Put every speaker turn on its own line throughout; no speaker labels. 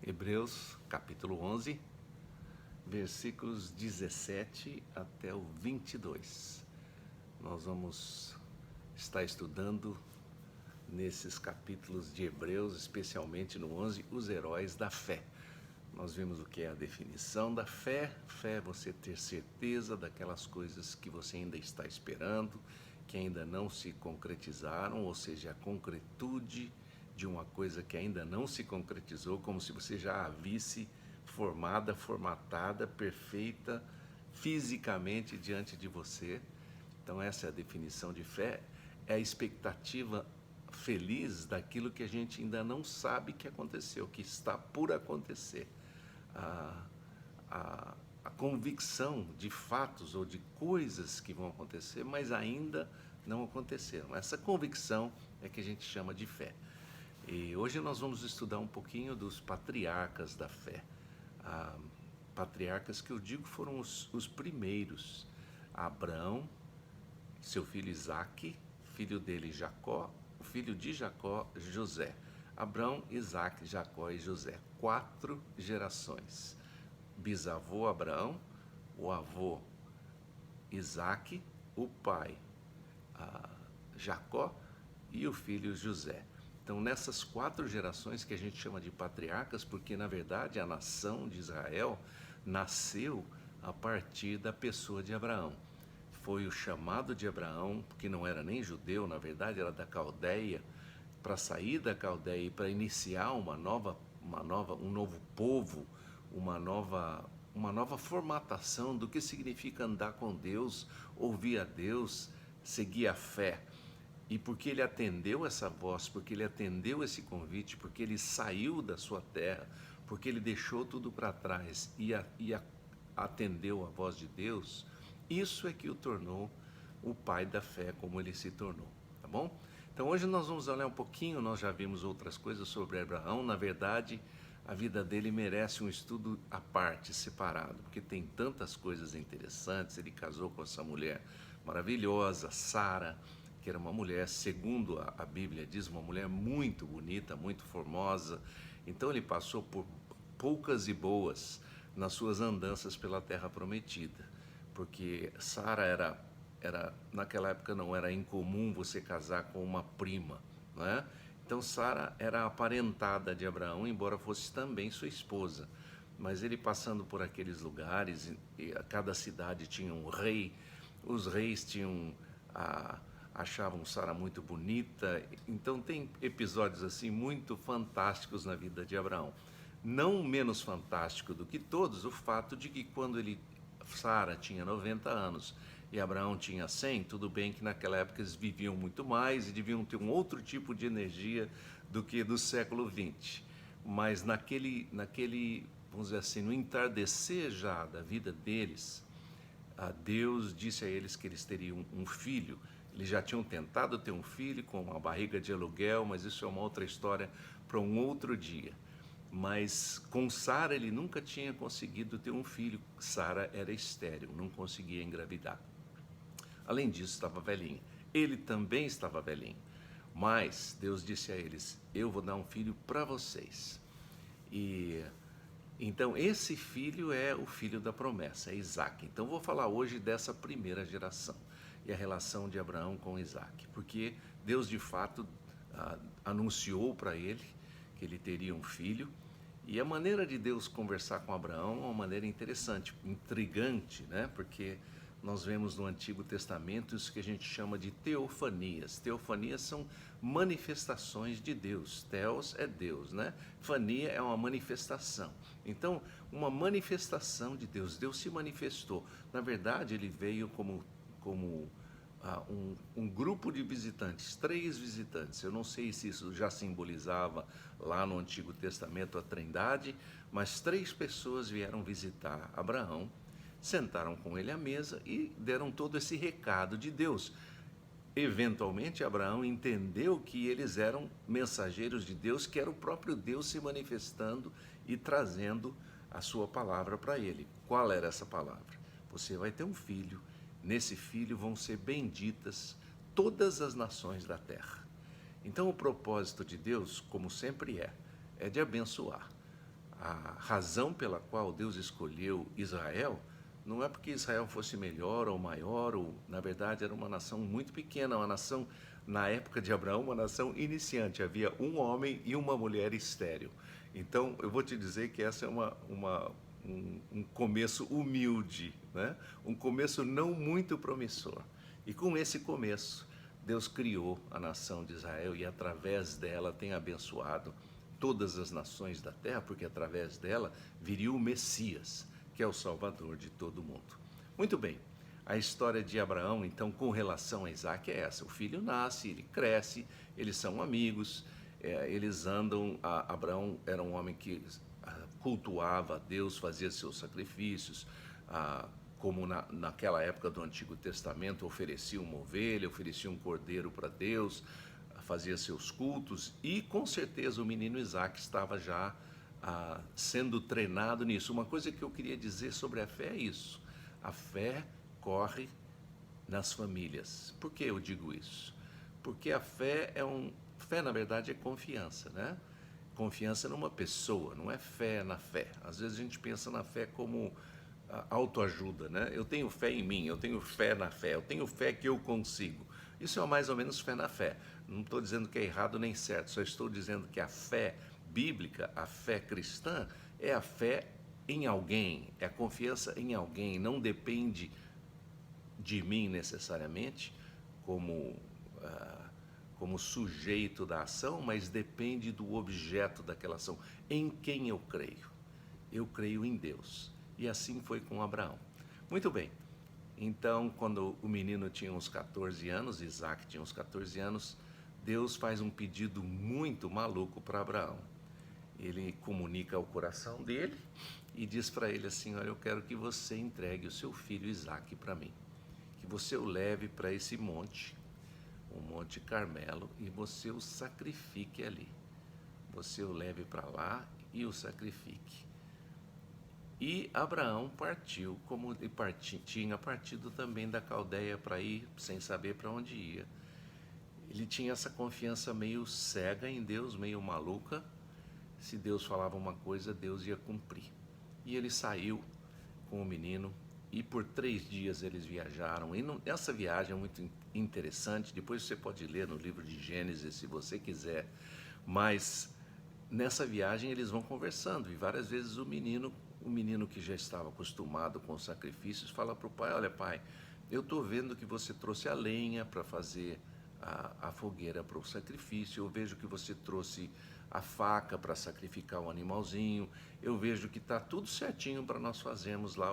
Hebreus capítulo 11, versículos 17 até o 22. Nós vamos estar estudando nesses capítulos de Hebreus, especialmente no 11, os heróis da fé. Nós vimos o que é a definição da fé. Fé é você ter certeza daquelas coisas que você ainda está esperando, que ainda não se concretizaram, ou seja, a concretude de uma coisa que ainda não se concretizou, como se você já a visse formada, formatada, perfeita, fisicamente diante de você. Então essa é a definição de fé, é a expectativa feliz daquilo que a gente ainda não sabe que aconteceu, que está por acontecer. A, a convicção de fatos ou de coisas que vão acontecer, mas ainda não aconteceram. Essa convicção é que a gente chama de fé. E hoje nós vamos estudar um pouquinho dos patriarcas da fé. Patriarcas que eu digo foram os primeiros. Abraão, seu filho Isaque, filho dele Jacó, o filho de Jacó, José. Abraão, Isaque, Jacó e José. 4 gerações. Bisavô Abraão, o avô Isaque, o pai Jacó e o filho José. Então, nessas 4 gerações que a gente chama de patriarcas, porque na verdade a nação de Israel nasceu a partir da pessoa de Abraão. Foi o chamado de Abraão, que não era nem judeu, na verdade era da Caldeia, para sair da Caldeia e para iniciar um novo povo, uma nova formatação do que significa andar com Deus, ouvir a Deus, seguir a fé. E porque ele atendeu essa voz, porque ele atendeu esse convite, porque ele saiu da sua terra, porque ele deixou tudo para trás e atendeu a voz de Deus, isso é que o tornou o pai da fé como ele se tornou, tá bom? Então hoje nós vamos olhar um pouquinho, nós já vimos outras coisas sobre Abraão. Na verdade, a vida dele merece um estudo à parte, separado, porque tem tantas coisas interessantes. Ele casou com essa mulher maravilhosa, Sara, que era uma mulher, segundo a Bíblia diz, uma mulher muito bonita, muito formosa. Então ele passou por poucas e boas nas suas andanças pela terra prometida, porque Sara era naquela época não era incomum você casar com uma prima, não é? Então Sara era aparentada de Abraão, embora fosse também sua esposa. Mas ele passando por aqueles lugares, e cada cidade tinha um rei, os reis achavam Sara muito bonita. Então tem episódios assim muito fantásticos na vida de Abraão. Não menos fantástico do que todos o fato de que quando Sara tinha 90 anos e Abraão tinha 100, tudo bem que naquela época eles viviam muito mais e deviam ter um outro tipo de energia do que do século 20. Mas vamos dizer assim, no entardecer já da vida deles, Deus disse a eles que eles teriam um filho. Eles já tinham tentado ter um filho com uma barriga de aluguel, mas isso é uma outra história para um outro dia. Mas com Sara ele nunca tinha conseguido ter um filho. Sara era estéril, não conseguia engravidar. Além disso, estava velhinha. Ele também estava velhinho. Mas Deus disse a eles: eu vou dar um filho para vocês. E então esse filho é o filho da promessa, é Isaque. Então vou falar hoje dessa primeira geração e a relação de Abraão com Isaque, porque Deus de fato anunciou para ele que ele teria um filho. E a maneira de Deus conversar com Abraão é uma maneira interessante, intrigante, né? Porque nós vemos no Antigo Testamento isso que a gente chama de teofanias. Teofanias são manifestações de Deus. Theos é Deus, né? Fania é uma manifestação. Então, uma manifestação de Deus. Deus se manifestou. Na verdade, ele veio como um grupo de visitantes, 3 visitantes. Eu não sei se isso já simbolizava lá no Antigo Testamento a Trindade, mas 3 pessoas vieram visitar Abraão, sentaram com ele à mesa e deram todo esse recado de Deus. Eventualmente, Abraão entendeu que eles eram mensageiros de Deus, que era o próprio Deus se manifestando e trazendo a sua palavra para ele. Qual era essa palavra? Você vai ter um filho. Nesse filho vão ser benditas todas as nações da terra. Então o propósito de Deus, como sempre é de abençoar. A razão pela qual Deus escolheu Israel não é porque Israel fosse melhor ou maior, ou na verdade era uma nação muito pequena, uma nação, na época de Abraão, uma nação iniciante. Havia um homem e uma mulher estéril. Então eu vou te dizer que essa é um começo humilde, né? Um começo não muito promissor. E com esse começo, Deus criou a nação de Israel e através dela tem abençoado todas as nações da terra, porque através dela viria o Messias, que é o Salvador de todo mundo. Muito bem, a história de Abraão, então, com relação a Isaac é essa. O filho nasce, ele cresce, eles são amigos, eles andam. Abraão era um homem que cultuava a Deus, fazia seus sacrifícios, como naquela época do Antigo Testamento, oferecia uma ovelha, oferecia um cordeiro para Deus, fazia seus cultos, e com certeza o menino Isaac estava já sendo treinado nisso. Uma coisa que eu queria dizer sobre a fé é isso: a fé corre nas famílias. Por que eu digo isso? Porque a fé fé, na verdade, é confiança, né? Confiança numa pessoa, não é fé na fé. Às vezes a gente pensa na fé como autoajuda, né? Eu tenho fé em mim, eu tenho fé na fé, eu tenho fé que eu consigo. Isso é mais ou menos fé na fé. Não estou dizendo que é errado nem certo, só estou dizendo que a fé bíblica, a fé cristã, é a fé em alguém, é a confiança em alguém, não depende de mim necessariamente como, como sujeito da ação, mas depende do objeto daquela ação. Em quem eu creio? Eu creio em Deus. E assim foi com Abraão. Muito bem. Então, quando o menino tinha uns 14 anos, Isaac tinha uns 14 anos, Deus faz um pedido muito maluco para Abraão. Ele comunica ao coração dele e diz para ele assim: olha, eu quero que você entregue o seu filho Isaac para mim, que você o leve para esse monte, o Monte Carmelo, e você o sacrifique ali. Você o leve para lá e o sacrifique. E Abraão partiu, como ele tinha partido também da Caldeia para ir, sem saber para onde ia. Ele tinha essa confiança meio cega em Deus, meio maluca. Se Deus falava uma coisa, Deus ia cumprir. E ele saiu com o menino e por 3 dias eles viajaram. E essa viagem é muito interessante, depois você pode ler no livro de Gênesis, se você quiser. Mas nessa viagem eles vão conversando e várias vezes o menino que já estava acostumado com os sacrifícios fala para o pai: olha, pai, eu estou vendo que você trouxe a lenha para fazer a fogueira para o sacrifício, eu vejo que você trouxe a faca para sacrificar o animalzinho, eu vejo que está tudo certinho para nós fazermos lá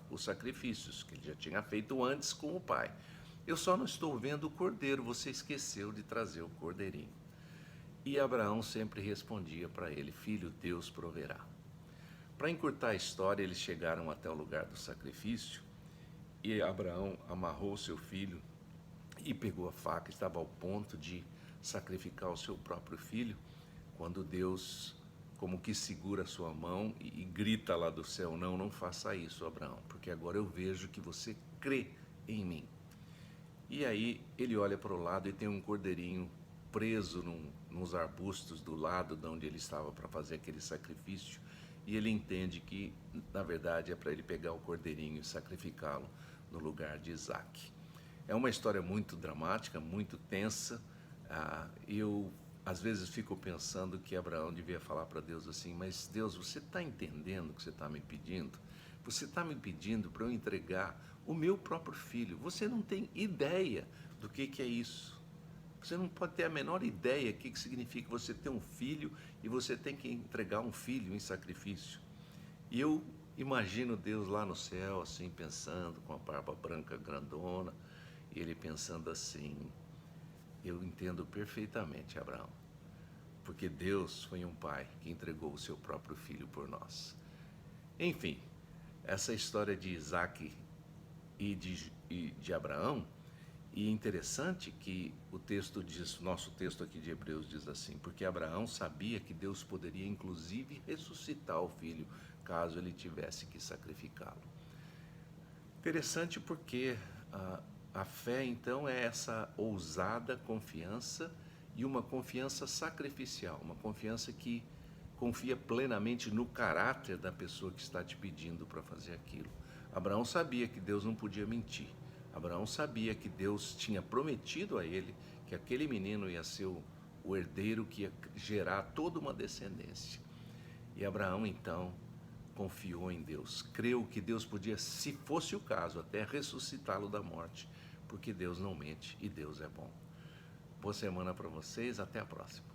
os sacrifícios, que ele já tinha feito antes com o pai. Eu só não estou vendo o cordeiro, você esqueceu de trazer o cordeirinho. E Abraão sempre respondia para ele: filho, Deus proverá. Para encurtar a história, eles chegaram até o lugar do sacrifício e Abraão amarrou seu filho e pegou a faca, estava ao ponto de sacrificar o seu próprio filho, quando Deus como que segura a sua mão e grita lá do céu: não, não faça isso, Abraão, porque agora eu vejo que você crê em mim. E aí ele olha para o lado e tem um cordeirinho preso nos arbustos do lado de onde ele estava para fazer aquele sacrifício, e ele entende que, na verdade, é para ele pegar o cordeirinho e sacrificá-lo no lugar de Isaac. É uma história muito dramática, muito tensa. Eu, às vezes, fico pensando que Abraão devia falar para Deus assim: mas Deus, você está entendendo o que você está me pedindo? Você está me pedindo para eu entregar o meu próprio filho. Você não tem ideia do que é isso. Você não pode ter a menor ideia do que significa você ter um filho e você tem que entregar um filho em sacrifício. E eu imagino Deus lá no céu, assim, pensando, com a barba branca grandona, e ele pensando assim: eu entendo perfeitamente, Abraão, porque Deus foi um pai que entregou o seu próprio filho por nós. Enfim, essa história de Isaac e de Abraão. E é interessante que o texto diz, nosso texto aqui de Hebreus diz assim: porque Abraão sabia que Deus poderia inclusive ressuscitar o filho, caso ele tivesse que sacrificá-lo. Interessante porque a fé então é essa ousada confiança, e uma confiança sacrificial, uma confiança que confia plenamente no caráter da pessoa que está te pedindo para fazer aquilo. Abraão sabia que Deus não podia mentir. Abraão sabia que Deus tinha prometido a ele que aquele menino ia ser o herdeiro que ia gerar toda uma descendência. E Abraão, então, confiou em Deus. Creu que Deus podia, se fosse o caso, até ressuscitá-lo da morte, porque Deus não mente e Deus é bom. Boa semana para vocês, até a próxima.